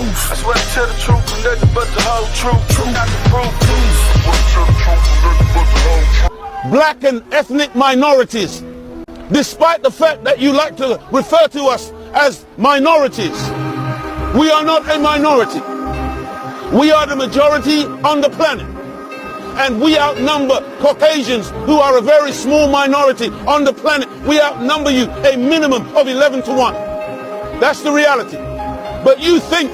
I swear to tell the truth and nothing but the whole truth. Not the proof. Black and ethnic minorities, despite the fact that you like to refer to us as minorities, we are not a minority. We are the majority on the planet. And we outnumber Caucasians, who are a very small minority on the planet. We outnumber you a minimum of 11 to 1. That's the reality. But you think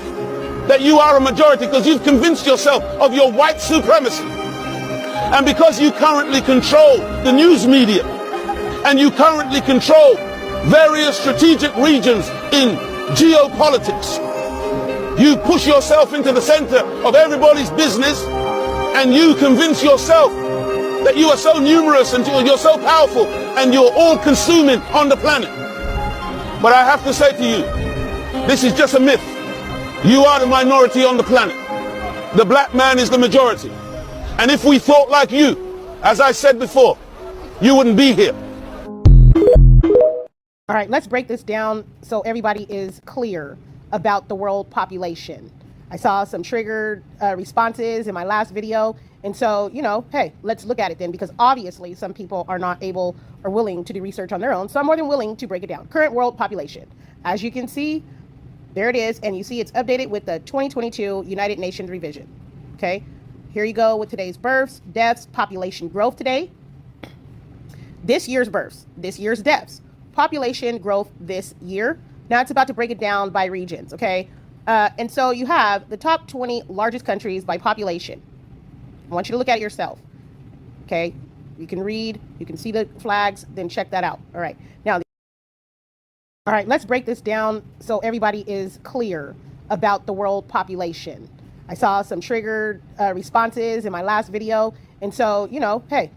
that you are a majority because you've convinced yourself of your white supremacy. And because you currently control the news media, and you currently control various strategic regions in geopolitics, you push yourself into the center of everybody's business, and you convince yourself that you are so numerous and you're so powerful and you're all consuming on the planet. But I have to say to you, this is just a myth. You are the minority on the planet. The black man is the majority. And if we thought like you, as I said before, you wouldn't be here. All right, let's break this down so everybody is clear about the world population. I saw some triggered responses in my last video. And so, hey, let's look at it then, because obviously some people are not able or willing to do research on their own. So I'm more than willing to break it down. Current world population. As you can see, there it is. And you see it's updated with the 2022 United Nations revision. Okay, here you go with today's births, deaths, population growth today. This year's births, this year's deaths, population growth this year. Now it's about to break it down by regions, okay? And so you have the top 20 largest countries by population. I want you to look at it yourself, okay? You can read, you can see the flags, then check that out. All right, now, all right, let's break this down so everybody is clear about the world population. I saw some triggered responses in my last video. And so, hey,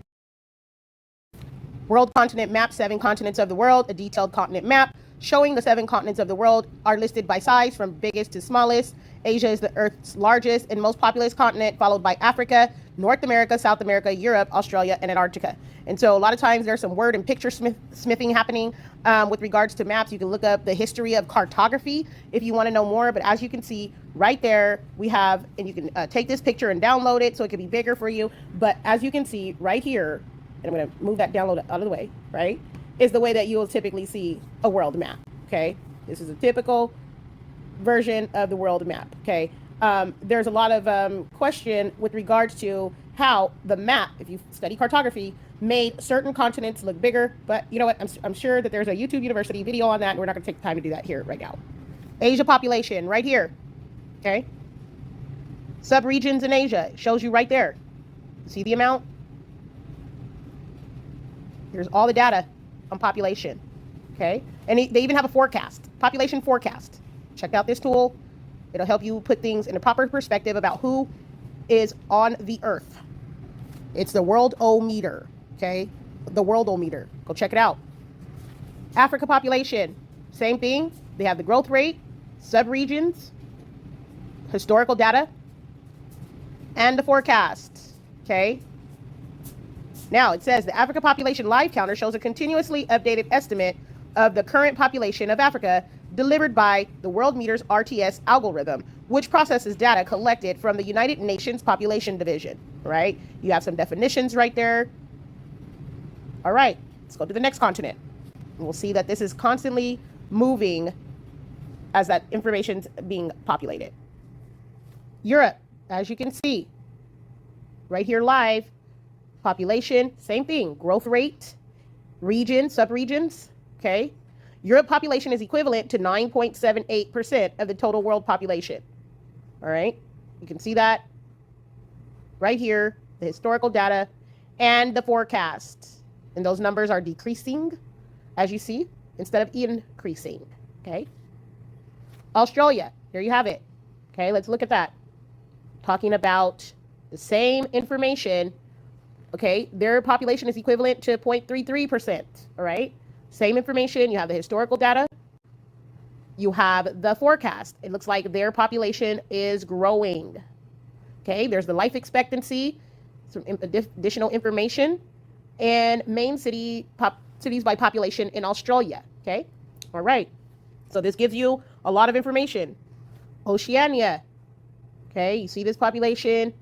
world continent map, 7 continents of the world, a detailed continent map showing the 7 continents of the world are listed by size from biggest to smallest. Asia is the Earth's largest and most populous continent, followed by Africa, North America, South America, Europe, Australia, and Antarctica. And so a lot of times there's some word and picture smithing happening with regards to maps. You can look up the history of cartography if you want to know more. But as you can see right there, we have, and you can take this picture and download it so it can be bigger for you. But as you can see right here, and I'm going to move that download out of the way, right, is the way that you will typically see a world map, okay? This is a typical version of the world map, okay? There's a lot of question with regards to how the map, if you study cartography, made certain continents look bigger. But you know what? I'm sure that there's a YouTube University video on that, and we're not going to take the time to do that here right now. Asia population, right here, okay? Subregions in Asia, it shows you right there. See the amount? Here's all the data on population, okay? And they even have a forecast, population forecast. Check out this tool. It'll help you put things in a proper perspective about who is on the earth. It's the world-o-meter, okay? The world-o-meter. Go check it out. Africa population, same thing. They have the growth rate, subregions, historical data, and the forecast, okay? Now, it says the Africa population live counter shows a continuously updated estimate of the current population of Africa delivered by the World Meters RTS algorithm, which processes data collected from the United Nations Population Division, right? You have some definitions right there. All right, let's go to the next continent. And we'll see that this is constantly moving as that information's being populated. Europe, as you can see, right here live, population, same thing, growth rate, region, subregions, okay? Europe population is equivalent to 9.78% of the total world population. All right, you can see that right here, the historical data and the forecast. And those numbers are decreasing, as you see, instead of increasing, okay? Australia, here you have it. Okay, let's look at that. Talking about the same information, okay? Their population is equivalent to 0.33%, all right? Same information, you have the historical data, you have the forecast. It looks like their population is growing. Okay, there's the life expectancy, some additional information, and main cities by population in Australia. Okay, all right. So this gives you a lot of information Oceania. Okay, you see this population,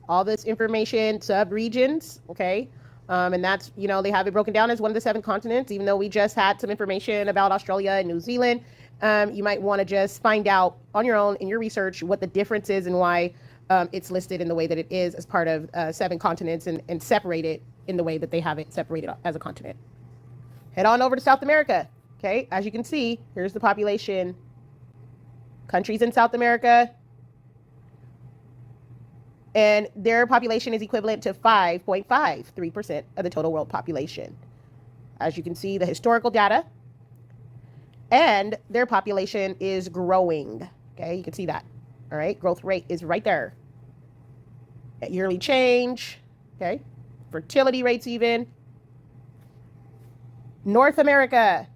all this information, sub-regions, okay? And that's, you know, they have it broken down as one of the 7 continents, even though we just had some information about Australia and New Zealand. You might want to just find out on your own in your research what the difference is and why it's listed in the way that it is as part of 7 continents and separated in the way that they have it separated as a continent. Head on over to South America. Okay, as you can see, here's the population, countries in South America, and their population is equivalent to 5.53% of the total world population. As you can see, the historical data, and their population is growing. Okay, you can see that. All right, growth rate is right there. At yearly change, okay, fertility rates even. North America.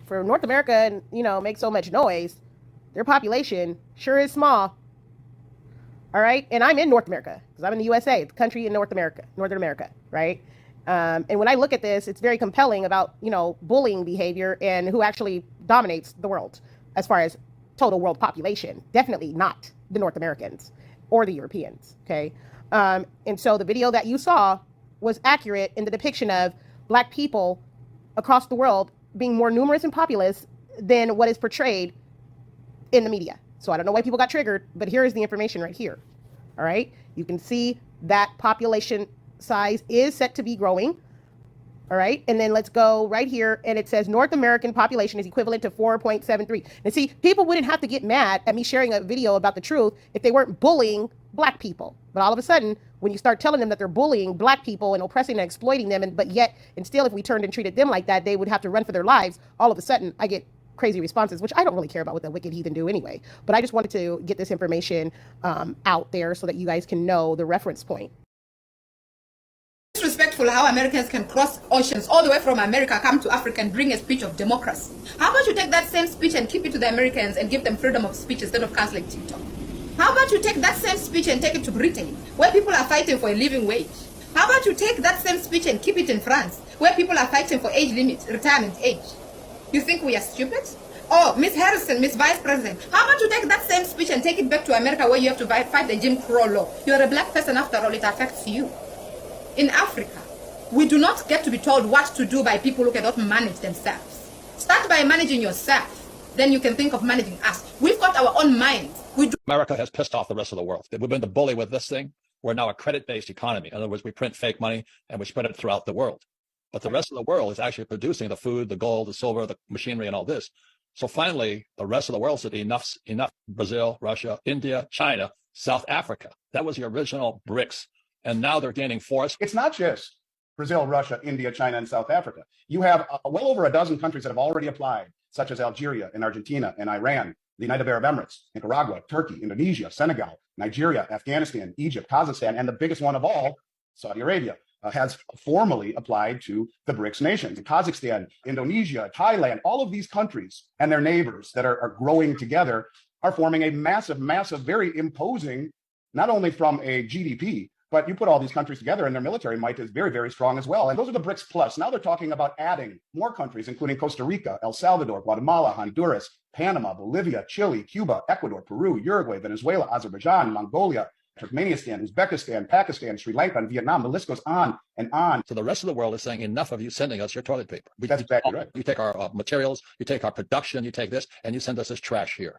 For North America, you know, make so much noise, their population sure is small. All right, and I'm in North America because I'm in the USA, the country in Northern America, right? And when I look at this, it's very compelling about, you know, bullying behavior and who actually dominates the world as far as total world population. Definitely not the North Americans or the Europeans, okay? And so the video that you saw was accurate in the depiction of Black people across the world being more numerous and populous than what is portrayed in the media. So I don't know why people got triggered, but here is the information right here. All right. You can see that population size is set to be growing. All right. And then let's go right here. And it says North American population is equivalent to 4.73. And see, people wouldn't have to get mad at me sharing a video about the truth if they weren't bullying Black people. But all of a sudden, when you start telling them that they're bullying Black people and oppressing and exploiting them, but yet, and still, if we turned and treated them like that, they would have to run for their lives. All of a sudden, I get crazy responses, which I don't really care about what the wicked heathen do anyway. But I just wanted to get this information out there so that you guys can know the reference point. Disrespectful how Americans can cross oceans all the way from America, come to Africa and bring a speech of democracy. How about you take that same speech and keep it to the Americans and give them freedom of speech instead of canceling TikTok? How about you take that same speech and take it to Britain, where people are fighting for a living wage? How about you take that same speech and keep it in France, where people are fighting for age limit, retirement age? You think we are stupid? Oh, Miss Harrison, Miss Vice President, how about you take that same speech and take it back to America, where you have to fight the Jim Crow law? You're a Black person after all, it affects you. In Africa, we do not get to be told what to do by people who cannot manage themselves. Start by managing yourself, then you can think of managing us. We've got our own minds. America has pissed off the rest of the world. We've been the bully with this thing. We're now a credit-based economy. In other words, we print fake money and we spread it throughout the world. But the rest of the world is actually producing the food, the gold, the silver, the machinery, and all this. So finally, the rest of the world said enough. Brazil, Russia, India, China, South Africa. That was the original BRICS. And now they're gaining force. It's not just Brazil, Russia, India, China, and South Africa. You have well over a dozen countries that have already applied, such as Algeria and Argentina and Iran, the United Arab Emirates, Nicaragua, Turkey, Indonesia, Senegal, Nigeria, Afghanistan, Egypt, Kazakhstan, and the biggest one of all, Saudi Arabia, has formally applied to the BRICS nations. Kazakhstan, Indonesia, Thailand, all of these countries and their neighbors that are growing together are forming a massive, very imposing, not only from a GDP, but you put all these countries together and their military might is very, very strong as well. And those are the BRICS plus. Now they're talking about adding more countries, including Costa Rica, El Salvador, Guatemala, Honduras, Panama, Bolivia, Chile, Cuba, Ecuador, Peru, Uruguay, Venezuela, Azerbaijan, Mongolia, Turkmenistan, Uzbekistan, Pakistan, Sri Lanka, and Vietnam. The list goes on and on. So the rest of the world is saying enough of you sending us your toilet paper. That's exactly right. You take our materials, you take our production, you take this, and you send us this trash here.